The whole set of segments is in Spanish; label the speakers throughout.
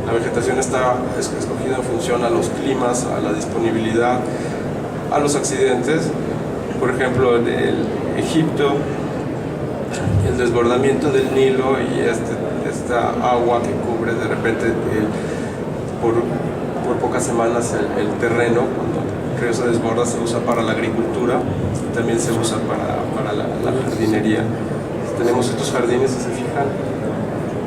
Speaker 1: La vegetación está escogida en función a los climas, a la disponibilidad, a los accidentes. Por ejemplo, en Egipto, el desbordamiento del Nilo y esta agua que cubre de repente por pocas semanas el terreno, cuando el río se desborda, se usa para la agricultura y también se usa para la jardinería. Tenemos estos jardines, si se fijan,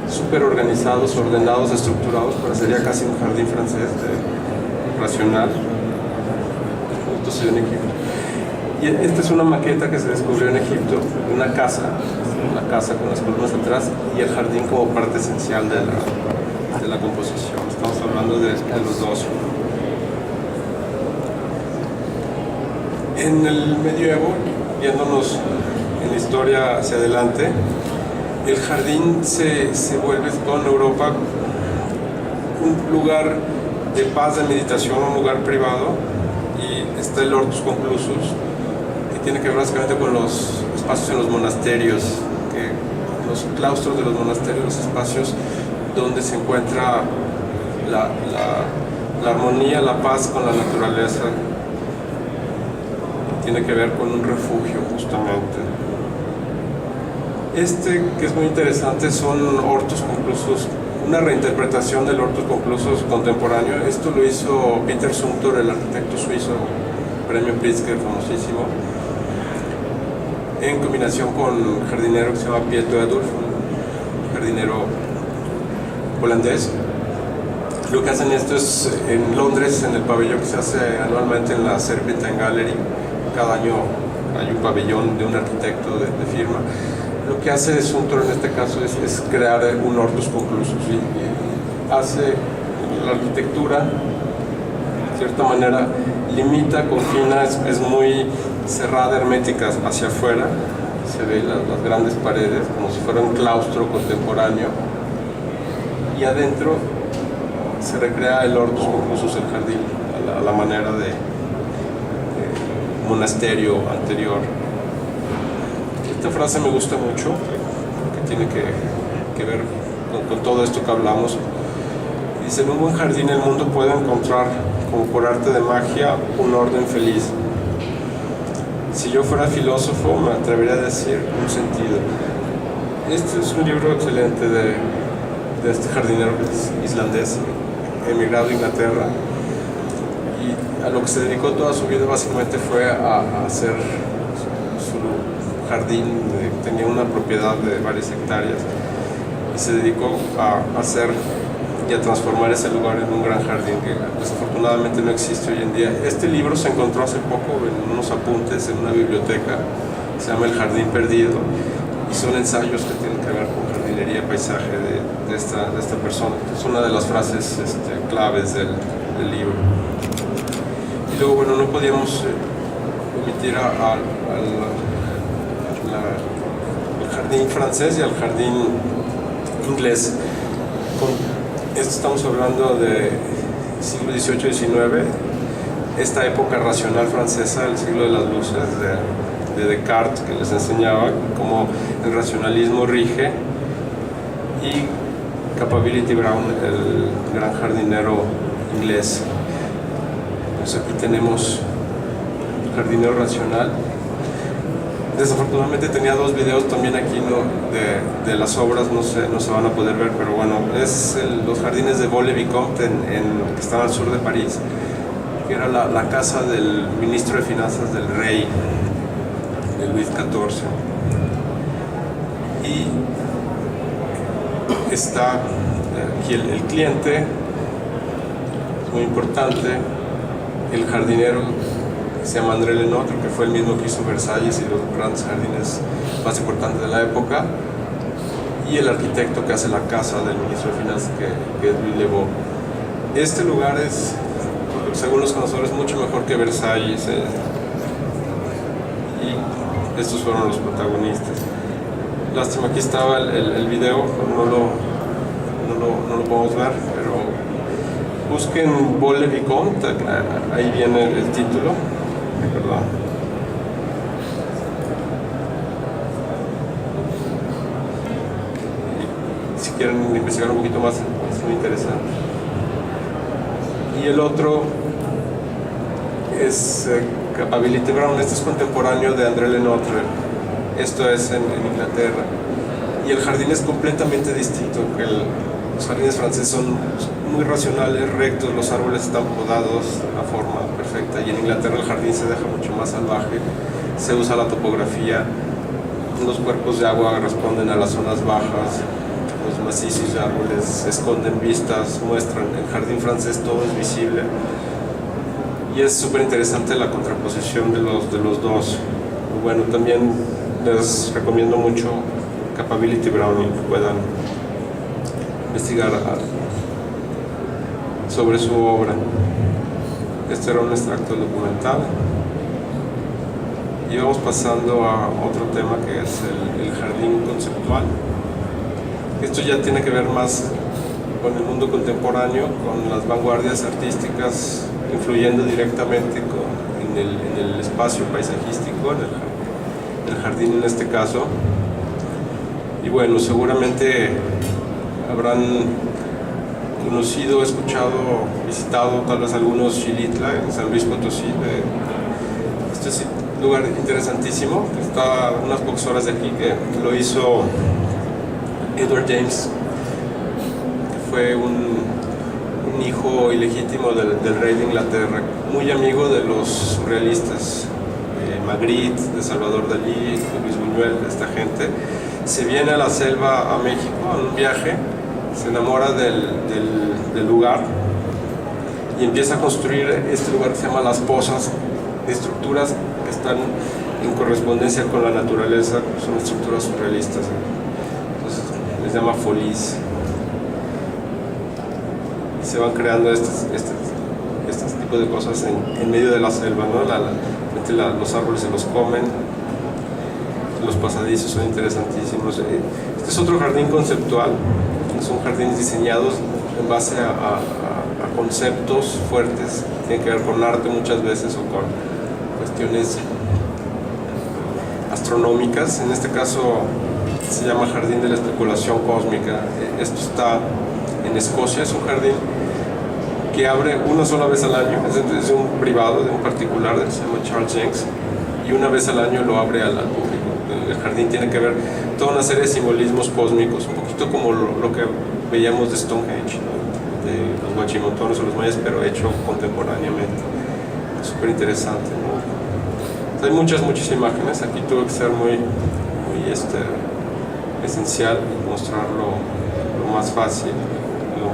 Speaker 1: súper organizados, ordenados, estructurados, parecería casi un jardín francés racional. Esto se ve en Egipto. Y esta es una maqueta que se descubrió en Egipto, una casa con las columnas atrás y el jardín como parte esencial de la composición. Estamos hablando de los dos. En el medioevo, viéndonos en la historia hacia adelante, el jardín se vuelve toda en Europa un lugar de paz, de meditación, un lugar privado, y está el Hortus Conclusus, que tiene que ver básicamente con los espacios en los monasterios, los claustros de los monasterios, los espacios donde se encuentra la armonía, la paz con la naturaleza. Tiene que ver con un refugio, justamente. Que es muy interesante, son Hortus Conclusus, una reinterpretación del Hortus Conclusus contemporáneo. Esto lo hizo Peter Zumthor, el arquitecto suizo, premio Pritzker, famosísimo, en combinación con un jardinero que se llama Piet Adolf, un jardinero holandés. Lo que hacen esto es en Londres, en el pabellón que se hace anualmente en la Serpentine Gallery. Cada año hay un pabellón de un arquitecto de firma. Lo que hace Zumthor en este caso es crear un Hortus Conclusus y hace la arquitectura, de cierta manera, limita, confina, es muy cerrada, hermética hacia afuera. Se ven las grandes paredes como si fuera un claustro contemporáneo, y adentro se recrea el Hortus Conclusus, el jardín, a la manera de monasterio anterior. Esta frase me gusta mucho, que tiene que ver con todo esto que hablamos. Dice: en un buen jardín el mundo puede encontrar, como por arte de magia, un orden feliz. Si yo fuera filósofo, me atrevería a decir un sentido. Este es un libro excelente de este jardinero islandés, emigrado a Inglaterra, y a lo que se dedicó toda su vida básicamente fue a hacer su jardín. Tenía una propiedad de varias hectáreas y se dedicó a hacer y a transformar ese lugar en un gran jardín que desafortunadamente no existe hoy en día. Este libro se encontró hace poco en unos apuntes en una biblioteca, se llama El Jardín Perdido, y son ensayos que tienen que ver con jardinería y paisaje de esta persona. Es una de las frases claves del libro. Y luego, bueno, no podíamos omitir al jardín francés y al jardín inglés. Estamos hablando de siglo XVIII-XIX, esta época racional francesa, el siglo de las luces de Descartes, que les enseñaba cómo el racionalismo rige, y Capability Brown, el gran jardinero inglés. Pues aquí tenemos el jardinero racional. Desafortunadamente tenía dos videos también aquí, ¿no? de las obras, no se van a poder ver, pero bueno, es los jardines de Vaux-le-Vicomte que están al sur de París, que era la casa del ministro de finanzas del rey, de Luis XIV. Y está aquí el cliente, es muy importante, el jardinero se llama André Lenotre, que fue el mismo que hizo Versalles y los grandes jardines más importantes de la época, y el arquitecto que hace la casa del ministro de Finanzas, que es Louis Le Beau. Este lugar es, según los conocedores, mucho mejor que Versalles, y estos fueron los protagonistas. Lástima, aquí estaba el video, no lo podemos ver, pero busquen Vaux-le-Vicomte, ahí viene el título. ¿Verdad? Si quieren investigar un poquito más es muy interesante. Y el otro es Capability Brown. Este es contemporáneo de André Lenotre. Esto es en Inglaterra. Y el jardín es completamente distinto. Los jardines franceses son muy racionales, rectos, los árboles están podados a forma perfecta. Y en Inglaterra el jardín se deja mucho más salvaje. Se usa la topografía. Los cuerpos de agua responden a las zonas bajas. Los macizos de árboles esconden vistas, muestran. En el jardín francés todo es visible. Y es súper interesante la contraposición de los dos. Bueno, también les recomiendo mucho Capability Brown y que puedan investigar sobre su obra. Este era un extracto documental. Y vamos pasando a otro tema que es el jardín conceptual. Esto ya tiene que ver más con el mundo contemporáneo, con las vanguardias artísticas influyendo directamente en el espacio paisajístico, en el jardín en este caso. Y bueno, seguramente habrán conocido, escuchado, visitado tal vez algunos Xilitla en San Luis Potosí. Este es un lugar interesantísimo, está a unas pocas horas de aquí, que lo hizo Edward James, que fue un hijo ilegítimo del rey de Inglaterra, muy amigo de los surrealistas, Magritte, de Salvador Dalí, de Luis Buñuel, de esta gente. Se viene a la selva a México en un viaje, se enamora del lugar y empieza a construir este lugar que se llama Las Pozas, estructuras que están en correspondencia con la naturaleza, son estructuras surrealistas. Entonces les llama folies. Y se van creando este tipo de cosas en medio de la selva, ¿no? Los árboles se los comen. Los pasadizos son interesantísimos. Este es otro jardín conceptual. Son jardines diseñados en base a conceptos fuertes. Tienen que ver con arte muchas veces o con cuestiones astronómicas. En este caso se llama Jardín de la Especulación Cósmica. Esto está en Escocia. Es un jardín que abre una sola vez al año. Es de un privado, de un particular, se llama Charles Jenks. Y una vez al año lo abre al público. El jardín tiene que ver toda una serie de simbolismos cósmicos, un poquito como lo que veíamos de Stonehenge, ¿no? De los guachimotones o los mayas, pero hecho contemporáneamente. Es súper interesante, ¿no? Hay muchas imágenes. Aquí tuve que ser muy esencial mostrarlo lo más fácil, ¿no?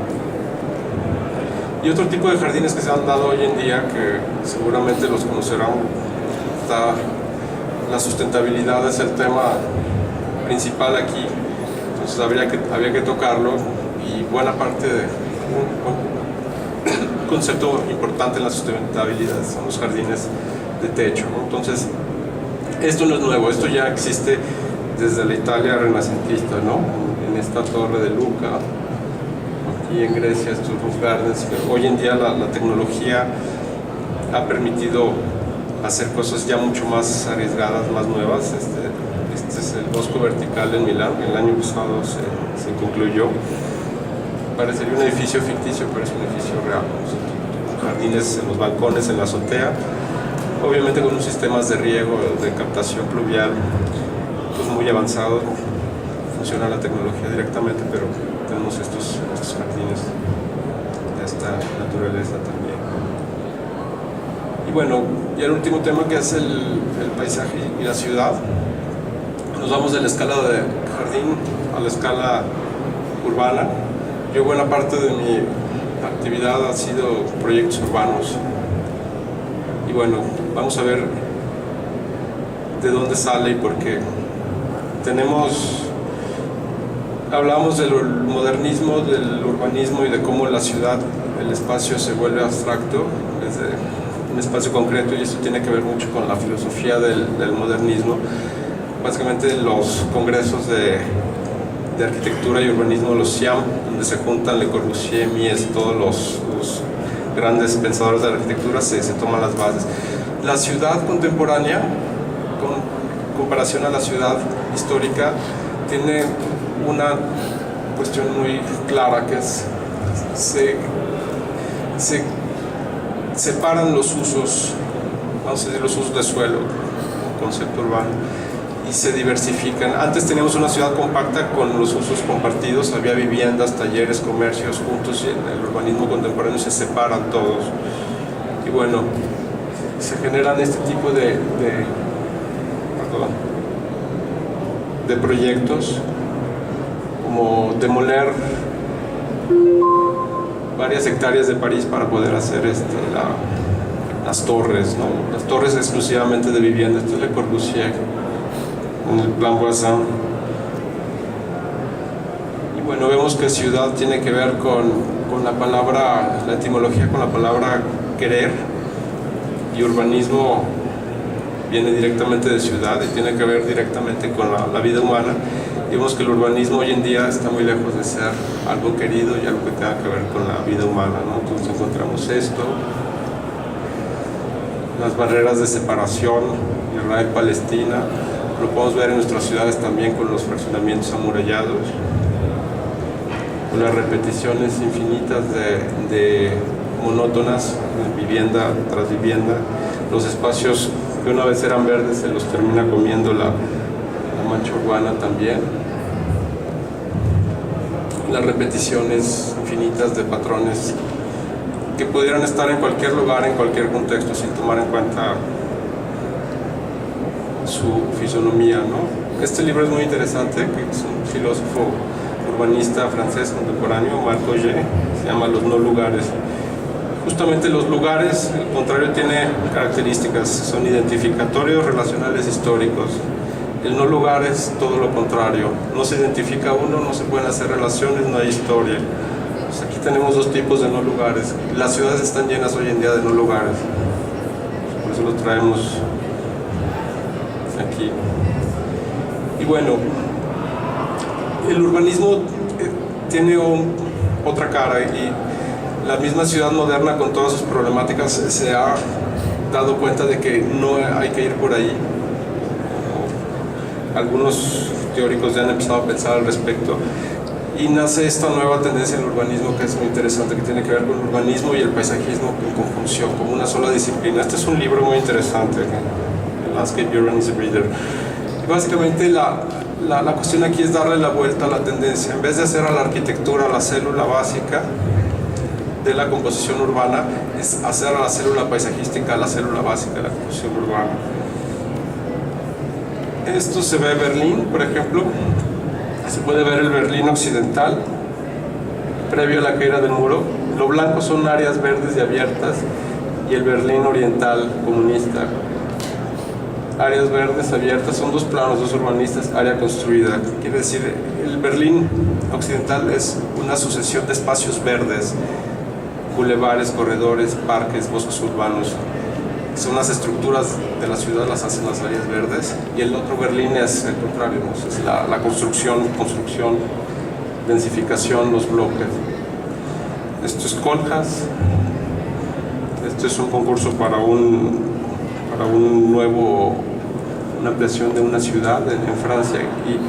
Speaker 1: Y otro tipo de jardines que se han dado hoy en día, que seguramente los conocerán, está la sustentabilidad, es el tema principal aquí. Entonces había que tocarlo, y buena parte de un concepto importante en la sustentabilidad son los jardines de techo, ¿no? Entonces esto no es nuevo, esto ya existe desde la Italia renacentista, ¿no? En esta torre de Luca, aquí en Grecia, estos roof gardens. Hoy en día la tecnología ha permitido hacer cosas ya mucho más arriesgadas, más nuevas. Este es el Bosco Vertical en Milán. El año pasado se concluyó. Parecería un edificio ficticio, pero es un edificio real. Jardines en los balcones, en la azotea, obviamente con unos sistemas de riego, de captación pluvial, pues muy avanzados. Funciona la tecnología directamente, pero tenemos estos jardines de esta naturaleza también. Y bueno, y el último tema, que es el paisaje y la ciudad. Nos vamos de la escala de jardín a la escala urbana. Yo buena parte de mi actividad ha sido proyectos urbanos. Y bueno, vamos a ver de dónde sale y por qué. Hablamos del modernismo, del urbanismo y de cómo la ciudad, el espacio se vuelve abstracto desde un espacio concreto, y esto tiene que ver mucho con la filosofía del modernismo. Básicamente los congresos de arquitectura y urbanismo, los CIAM, donde se juntan Le Corbusier, Mies, todos los grandes pensadores de la arquitectura, se toman las bases. La ciudad contemporánea, con comparación a la ciudad histórica, tiene una cuestión muy clara, que es se separan los usos, vamos a decir los usos de suelo, concepto urbano, y se diversifican. Antes teníamos una ciudad compacta con los usos compartidos, había viviendas, talleres, comercios juntos, y en el urbanismo contemporáneo se separan todos. Y bueno, se generan este tipo de proyectos, como demoler varias hectáreas de París para poder hacer las torres, ¿no? Las torres exclusivamente de vivienda. Esto es Le Corbusier en el Plan Voisin. Y bueno, vemos que ciudad tiene que ver con la palabra, la etimología con la palabra querer, y urbanismo viene directamente de ciudad y tiene que ver directamente con la vida humana. Y vemos que el urbanismo hoy en día está muy lejos de ser algo querido y algo que tenga que ver con la vida humana, ¿no? Entonces encontramos esto, las barreras de separación, Israel-Palestina, lo podemos ver en nuestras ciudades también con los fraccionamientos amurallados, con las repeticiones infinitas de monótonas, vivienda tras vivienda, los espacios que una vez eran verdes se los termina comiendo la mancha urbana también, las repeticiones infinitas de patrones que pudieran estar en cualquier lugar, en cualquier contexto, sin tomar en cuenta su fisonomía, ¿no? Este libro es muy interesante, que es un filósofo urbanista francés contemporáneo, Marc Augé, se llama Los no lugares. Justamente los lugares, al contrario, tiene características, son identificatorios, relacionales, históricos. El no lugar es todo lo contrario, no se identifica uno, no se pueden hacer relaciones, no hay historia. Pues aquí tenemos dos tipos de no lugares. Las ciudades están llenas hoy en día de no lugares, por eso lo traemos aquí. Y bueno, el urbanismo tiene otra cara, y la misma ciudad moderna con todas sus problemáticas se ha dado cuenta de que no hay que ir por ahí. Algunos teóricos ya han empezado a pensar al respecto, y nace esta nueva tendencia en el urbanismo que es muy interesante, que tiene que ver con el urbanismo y el paisajismo en conjunción, como una sola disciplina. Este es un libro muy interesante, el Landscape Urbanism Reader. Y básicamente la cuestión aquí es darle la vuelta a la tendencia. En vez de hacer a la arquitectura la célula básica de la composición urbana, es hacer a la célula paisajística la célula básica de la composición urbana. Esto se ve en Berlín, por ejemplo. Se puede ver el Berlín occidental, previo a la caída del muro. Lo blanco son áreas verdes y abiertas, y el Berlín oriental comunista. Áreas verdes abiertas son dos planos, dos urbanistas, área construida. Quiere decir, el Berlín occidental es una sucesión de espacios verdes, bulevares, corredores, parques, bosques urbanos. Son las estructuras de la ciudad, las hacen las áreas verdes, y el otro Berlín es el contrario, ¿no? Es la construcción, densificación, los bloques. Esto es Kohlhaas. Esto es un concurso para una ampliación de una ciudad en Francia, y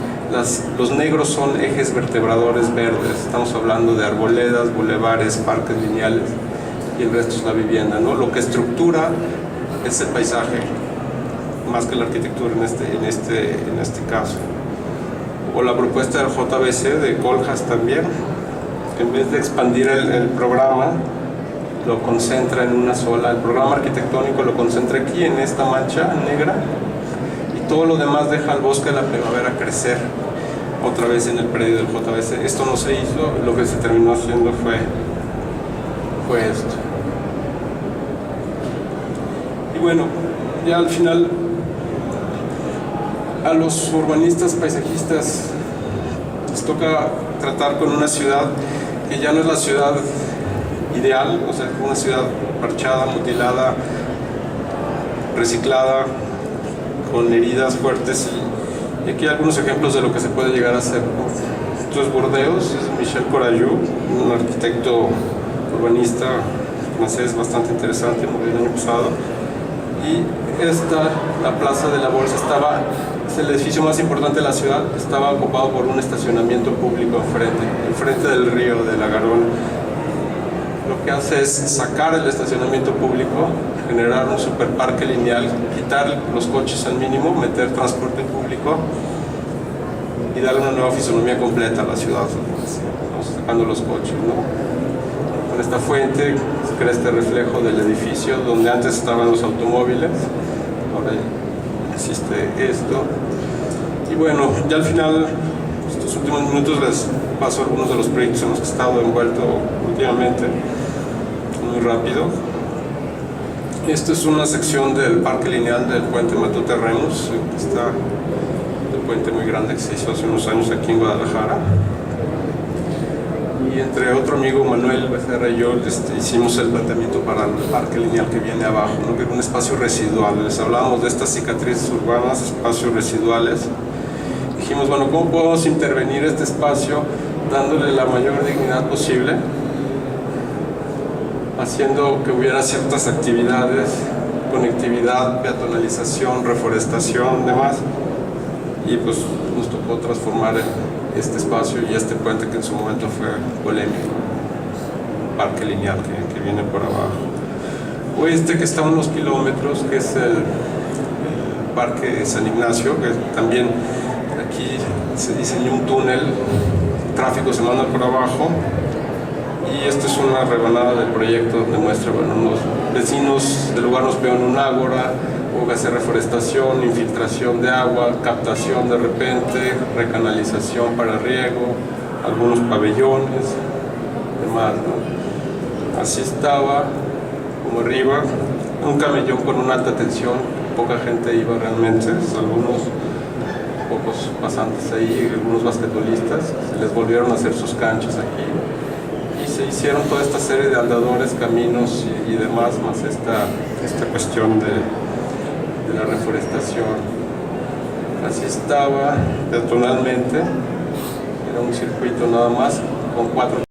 Speaker 1: los negros son ejes vertebradores verdes. Estamos hablando de arboledas, bulevares, parques lineales, y el resto es la vivienda, ¿no? Lo que estructura es el paisaje, más que la arquitectura en este caso. O la propuesta del JBC de Kohlhaas también, en vez de expandir el programa, lo concentra en una sola, el programa arquitectónico lo concentra aquí en esta mancha negra, y todo lo demás deja al bosque de la primavera crecer otra vez en el predio del JBC. Esto no se hizo, lo que se terminó haciendo fue esto. Y bueno, ya al final, a los urbanistas paisajistas les toca tratar con una ciudad que ya no es la ciudad ideal, o sea, una ciudad parchada, mutilada, reciclada, con heridas fuertes, y aquí hay algunos ejemplos de lo que se puede llegar a hacer. Esto es Burdeos, es Michel Corajou, un arquitecto urbanista francés bastante interesante, murió el año pasado. Y la Plaza de la Bolsa es el edificio más importante de la ciudad, estaba ocupado por un estacionamiento público enfrente del río de la Garonne. que hace es sacar el estacionamiento público, generar un superparque lineal, quitar los coches al mínimo, meter transporte público y darle una nueva fisonomía completa a la ciudad, sacando los coches, ¿no? Con esta fuente se crea este reflejo del edificio donde antes estaban los automóviles, ahora existe esto. Y bueno, ya al final, estos últimos minutos les paso algunos de los proyectos en los que he estado envuelto últimamente, muy rápido. Esta es una sección del parque lineal del puente Matute Remus, que está un puente muy grande que se hizo hace unos años aquí en Guadalajara. Y entre otro amigo, Manuel Becerra y yo, hicimos el planteamiento para el parque lineal que viene abajo, ¿no? Que es un espacio residual. Les hablábamos de estas cicatrices urbanas, espacios residuales. Dijimos, bueno, ¿cómo podemos intervenir este espacio dándole la mayor dignidad posible, haciendo que hubiera ciertas actividades, conectividad, peatonalización, reforestación, demás? Y pues nos tocó transformar este espacio y este puente que en su momento fue polémico, parque lineal que viene por abajo. O este que está a unos kilómetros, que es el parque San Ignacio, que también aquí se diseñó un túnel, el tráfico se manda por abajo, y esta es una rebanada del proyecto donde muestra, bueno, los vecinos del lugar nos vean un ágora, hubo que hacer reforestación, infiltración de agua, captación de repente, recanalización para riego, algunos pabellones, demás, ¿no? Así estaba, como arriba, un camellón con una alta tensión, poca gente iba realmente, algunos pocos pasantes ahí, algunos basquetbolistas, se les volvieron a hacer sus canchas aquí. Y se hicieron toda esta serie de andadores, caminos y demás, más esta cuestión de la reforestación. Así estaba peatonalmente, era un circuito nada más con 4